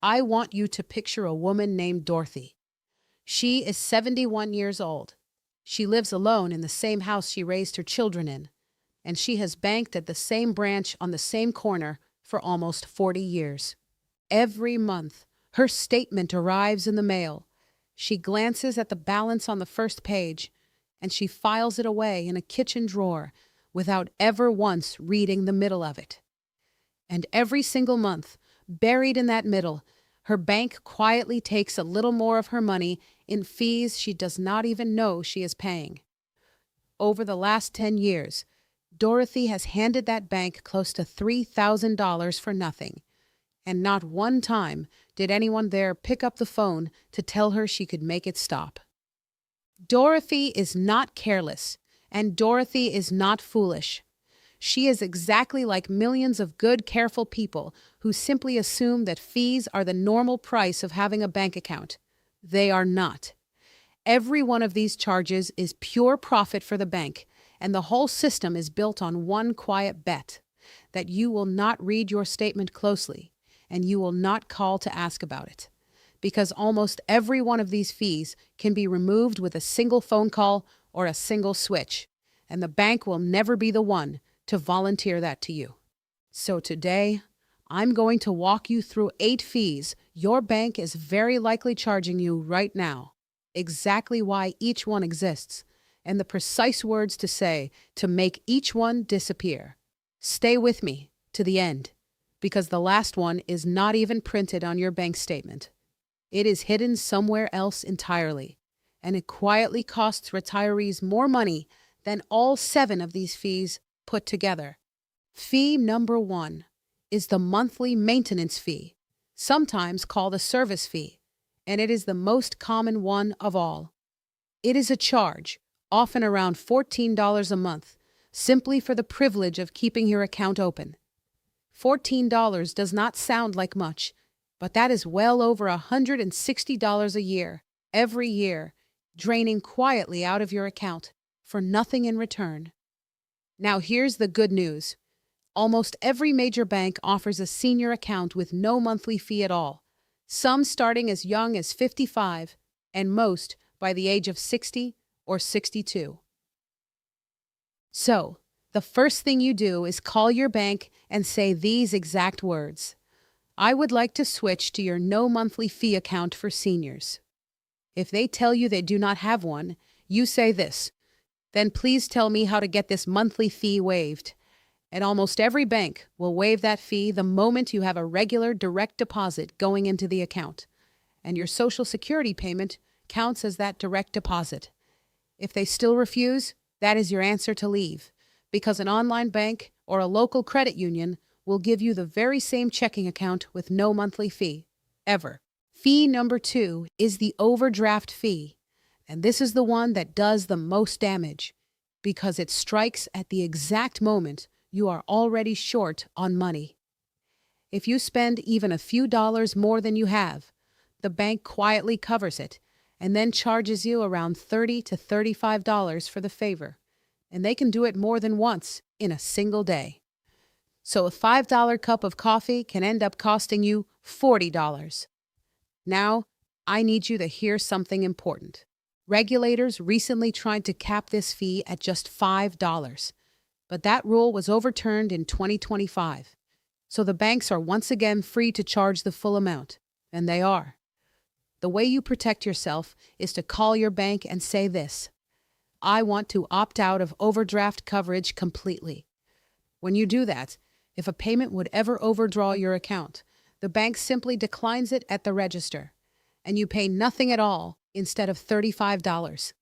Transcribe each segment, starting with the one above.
I want you to picture a woman named Dorothy. She is 71 years old. She lives alone in the same house she raised her children in, and she has banked at the same branch on the same corner for almost 40 years. Every month, her statement arrives in the mail. She glances at the balance on the first page, and she files it away in a kitchen drawer without ever once reading the middle of it. And every single month, buried in that middle, her bank quietly takes a little more of her money in fees she does not even know she is paying. Over the last 10 years, Dorothy has handed that bank close to $3,000 for nothing, and not one time did anyone there pick up the phone to tell her she could make it stop. Dorothy is not careless, and Dorothy is not foolish. She is exactly like millions of good, careful people who simply assume that fees are the normal price of having a bank account. They are not. Every one of these charges is pure profit for the bank, and the whole system is built on one quiet bet: that you will not read your statement closely, and you will not call to ask about it. Because almost every one of these fees can be removed with a single phone call or a single switch, and the bank will never be the one to volunteer that to you. So today, I'm going to walk you through 8 fees your bank is very likely charging you right now, exactly why each one exists, and the precise words to say to make each one disappear. Stay with me to the end, because the last one is not even printed on your bank statement. It is hidden somewhere else entirely, and it quietly costs retirees more money than all 7 of these fees put together. Fee number 1 is the monthly maintenance fee, sometimes called a service fee, and it is the most common one of all. It is a charge, often around $14 a month, simply for the privilege of keeping your account open. $14 does not sound like much, but that is well over $160 a year, every year, draining quietly out of your account for nothing in return. Now here's the good news. Almost every major bank offers a senior account with no monthly fee at all, some starting as young as 55, and most by the age of 60 or 62. So, the first thing you do is call your bank and say these exact words: I would like to switch to your no monthly fee account for seniors. If they tell you they do not have one, you say this: then please tell me how to get this monthly fee waived. And almost every bank will waive that fee the moment you have a regular direct deposit going into the account, and your Social Security payment counts as that direct deposit. If they still refuse, that is your answer to leave, because an online bank or a local credit union will give you the very same checking account with no monthly fee, ever. Fee number 2 is the overdraft fee, and this is the one that does the most damage, because it strikes at the exact moment you are already short on money. If you spend even a few dollars more than you have, the bank quietly covers it and then charges you around $30 to $35 for the favor, and they can do it more than once in a single day. So a $5 cup of coffee can end up costing you $40. Now, I need you to hear something important. Regulators recently tried to cap this fee at just $5, but that rule was overturned in 2025. So the banks are once again free to charge the full amount, and they are. The way you protect yourself is to call your bank and say this: I want to opt out of overdraft coverage completely. When you do that, if a payment would ever overdraw your account, the bank simply declines it at the register, and you pay nothing at all instead of $35.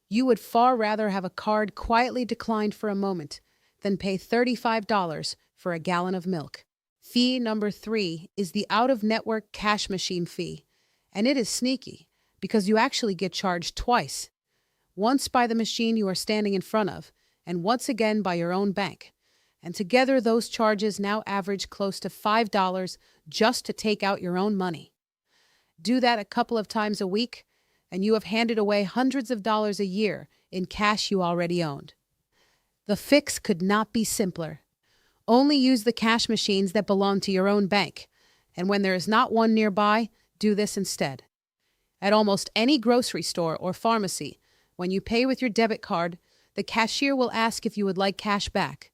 You would far rather have a card quietly declined for a moment than pay $35 for a gallon of milk. Fee number 3 is the out-of-network cash machine fee, and it is sneaky because you actually get charged twice. Once by the machine you are standing in front of, and once again by your own bank. And together those charges now average close to $5 just to take out your own money. Do that a couple of times a week, and you have handed away hundreds of dollars a year in cash you already owned. The fix could not be simpler. Only use the cash machines that belong to your own bank, And when there is not one nearby, do this instead. At almost any grocery store or pharmacy, when you pay with your debit card, the cashier will ask if you would like cash back,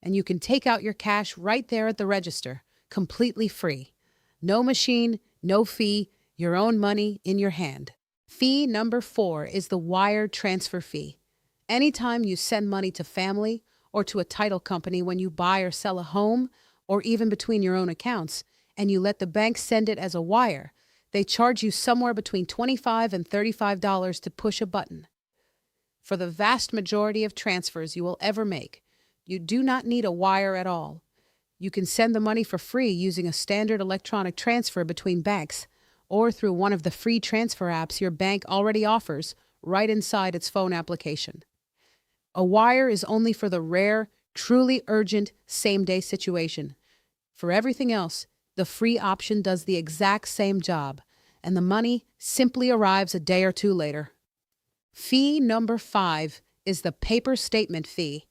and you can take out your cash right there at the register, completely free. No machine, no fee, your own money in your hand. Fee number 4 is the wire transfer fee. Anytime you send money to family or to a title company when you buy or sell a home, or even between your own accounts, and you let the bank send it as a wire, they charge you somewhere between $25 and $35 to push a button. For the vast majority of transfers you will ever make, you do not need a wire at all. You can send the money for free using a standard electronic transfer between banks or through one of the free transfer apps your bank already offers right inside its phone application. A wire is only for the rare, truly urgent, same-day situation. For everything else, the free option does the exact same job, and the money simply arrives a day or two later. Fee number 5 is the paper statement fee.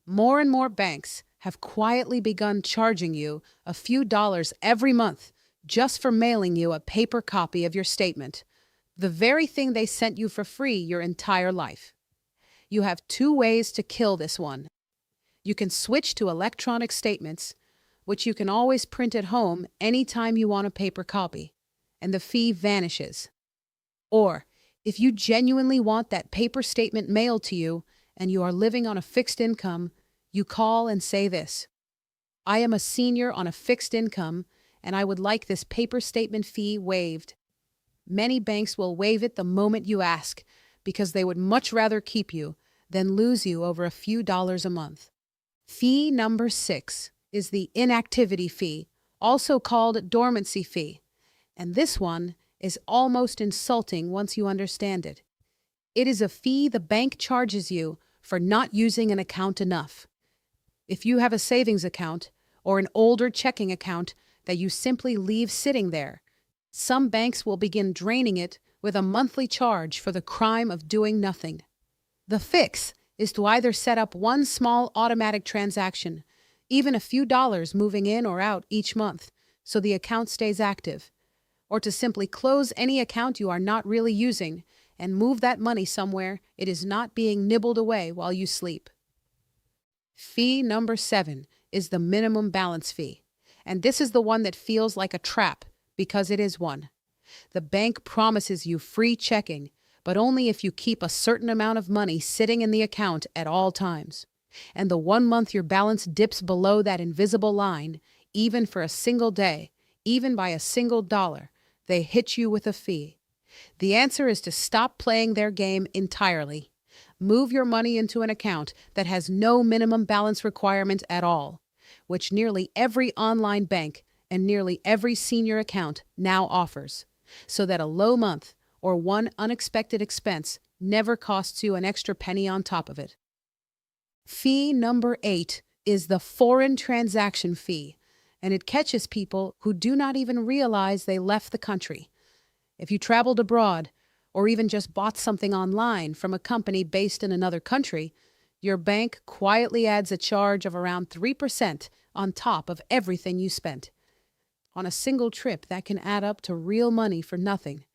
More and more banks have quietly begun charging you a few dollars every month just for mailing you a paper copy of your statement, the very thing they sent you for free your entire life. You have 2 ways to kill this one. You can switch to electronic statements, which you can always print at home anytime you want a paper copy, and the fee vanishes. Or, if you genuinely want that paper statement mailed to you and you are living on a fixed income, you call and say this: I am a senior on a fixed income and I would like this paper statement fee waived. Many banks will waive it the moment you ask because they would much rather keep you than lose you over a few dollars a month. Fee number 6 is the inactivity fee, also called dormancy fee, and this one is almost insulting once you understand it. It is a fee the bank charges you for not using an account enough. If you have a savings account or an older checking account that you simply leave sitting there, some banks will begin draining it with a monthly charge for the crime of doing nothing. The fix is to either set up one small automatic transaction, even a few dollars moving in or out each month, so the account stays active, or to simply close any account you are not really using and move that money somewhere it is not being nibbled away while you sleep. Fee number 7 is the minimum balance fee, and this is the one that feels like a trap because it is one. The bank promises you free checking, but only if you keep a certain amount of money sitting in the account at all times. And the 1 month your balance dips below that invisible line, even for a single day, even by a single dollar, they hit you with a fee. The answer is to stop playing their game entirely. Move your money into an account that has no minimum balance requirement at all, which nearly every online bank and nearly every senior account now offers, so that a low month or one unexpected expense never costs you an extra penny on top of it. Fee number 8 is the foreign transaction fee, and it catches people who do not even realize they left the country. If you traveled abroad, or even just bought something online from a company based in another country, your bank quietly adds a charge of around 3% on top of everything you spent. On a single trip, that can add up to real money for nothing.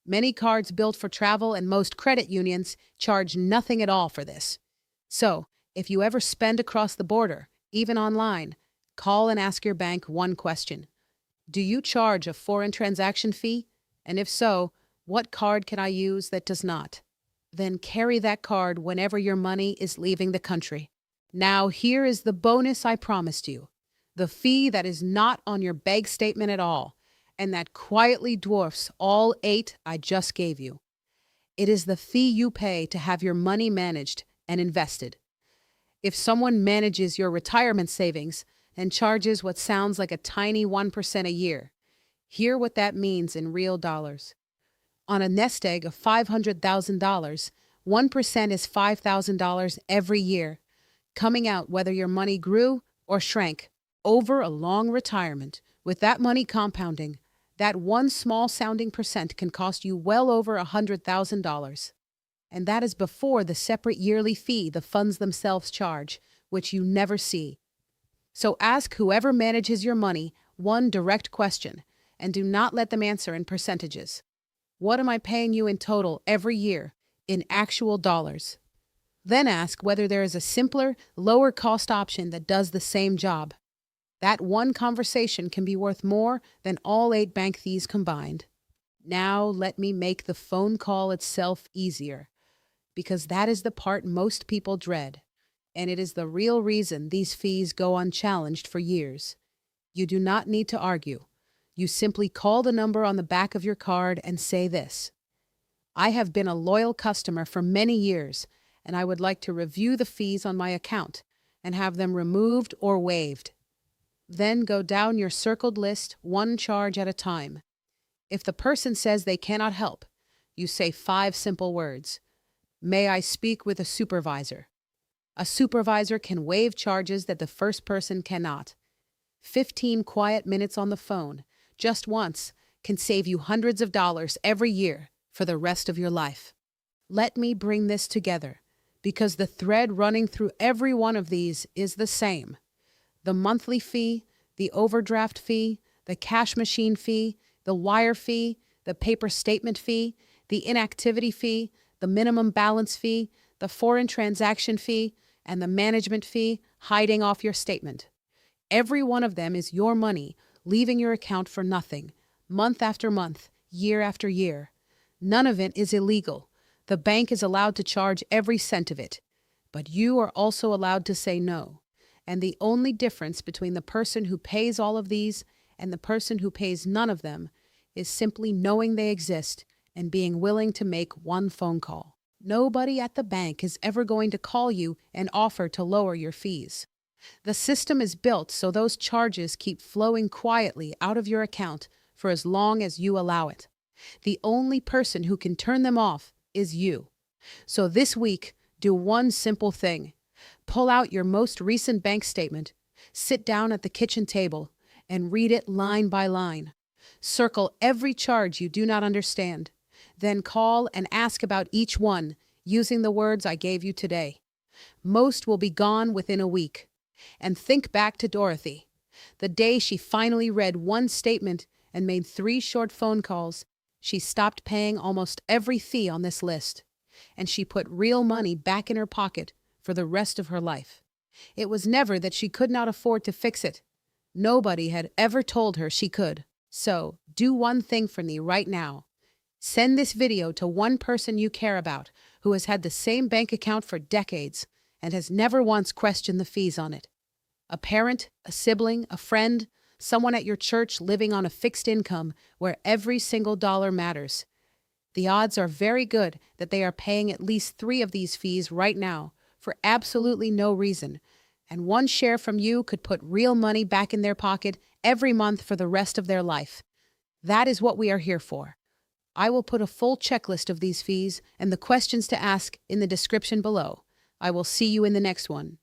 Many cards built for travel and most credit unions charge nothing at all for this. So, if you ever spend across the border, even online, call and ask your bank one question. Do you charge a foreign transaction fee? And if so, what card can I use that does not? Then carry that card whenever your money is leaving the country. Now here is the bonus I promised you. The fee that is not on your bank statement at all, and that quietly dwarfs all 8 I just gave you. It is the fee you pay to have your money managed and invested. If someone manages your retirement savings and charges what sounds like a tiny 1% a year, hear what that means in real dollars. On a nest egg of $500,000, 1% is $5,000 every year, coming out whether your money grew or shrank over a long retirement. With that money compounding, that one small-sounding percent can cost you well over $100,000. And that is before the separate yearly fee the funds themselves charge, which you never see. So ask whoever manages your money one direct question, and do not let them answer in percentages. What am I paying you in total every year, in actual dollars? Then ask whether there is a simpler, lower cost option that does the same job. That one conversation can be worth more than all 8 bank fees combined. Now let me make the phone call itself easier, because that is the part most people dread, and it is the real reason these fees go unchallenged for years. You do not need to argue. You simply call the number on the back of your card and say this: I have been a loyal customer for many years, and I would like to review the fees on my account and have them removed or waived. Then go down your circled list, one charge at a time. If the person says they cannot help, you say 5 simple words. May I speak with a supervisor? A supervisor can waive charges that the first person cannot. 15 quiet minutes on the phone, just once, can save you hundreds of dollars every year for the rest of your life. Let me bring this together, because the thread running through every one of these is the same. The monthly fee, the overdraft fee, the cash machine fee, the wire fee, the paper statement fee, the inactivity fee, the minimum balance fee, the foreign transaction fee, and the management fee hiding off your statement. Every one of them is your money, leaving your account for nothing, month after month, year after year. None of it is illegal. The bank is allowed to charge every cent of it, but you are also allowed to say no. And the only difference between the person who pays all of these and the person who pays none of them is simply knowing they exist and being willing to make one phone call. Nobody at the bank is ever going to call you and offer to lower your fees. The system is built so those charges keep flowing quietly out of your account for as long as you allow it. The only person who can turn them off is you. So this week, do one simple thing. Pull out your most recent bank statement, sit down at the kitchen table, and read it line by line. Circle every charge you do not understand. Then call and ask about each one using the words I gave you today. Most will be gone within a week. And think back to Dorothy. The day she finally read one statement and made 3 short phone calls, she stopped paying almost every fee on this list, and she put real money back in her pocket for the rest of her life. It was never that she could not afford to fix it. Nobody had ever told her she could. So, do one thing for me right now. Send this video to one person you care about who has had the same bank account for decades and has never once questioned the fees on it. A parent, a sibling, a friend, someone at your church living on a fixed income where every single dollar matters. The odds are very good that they are paying at least 3 of these fees right now for absolutely no reason, and one share from you could put real money back in their pocket every month for the rest of their life. That is what we are here for. I will put a full checklist of these fees and the questions to ask in the description below. I will see you in the next one.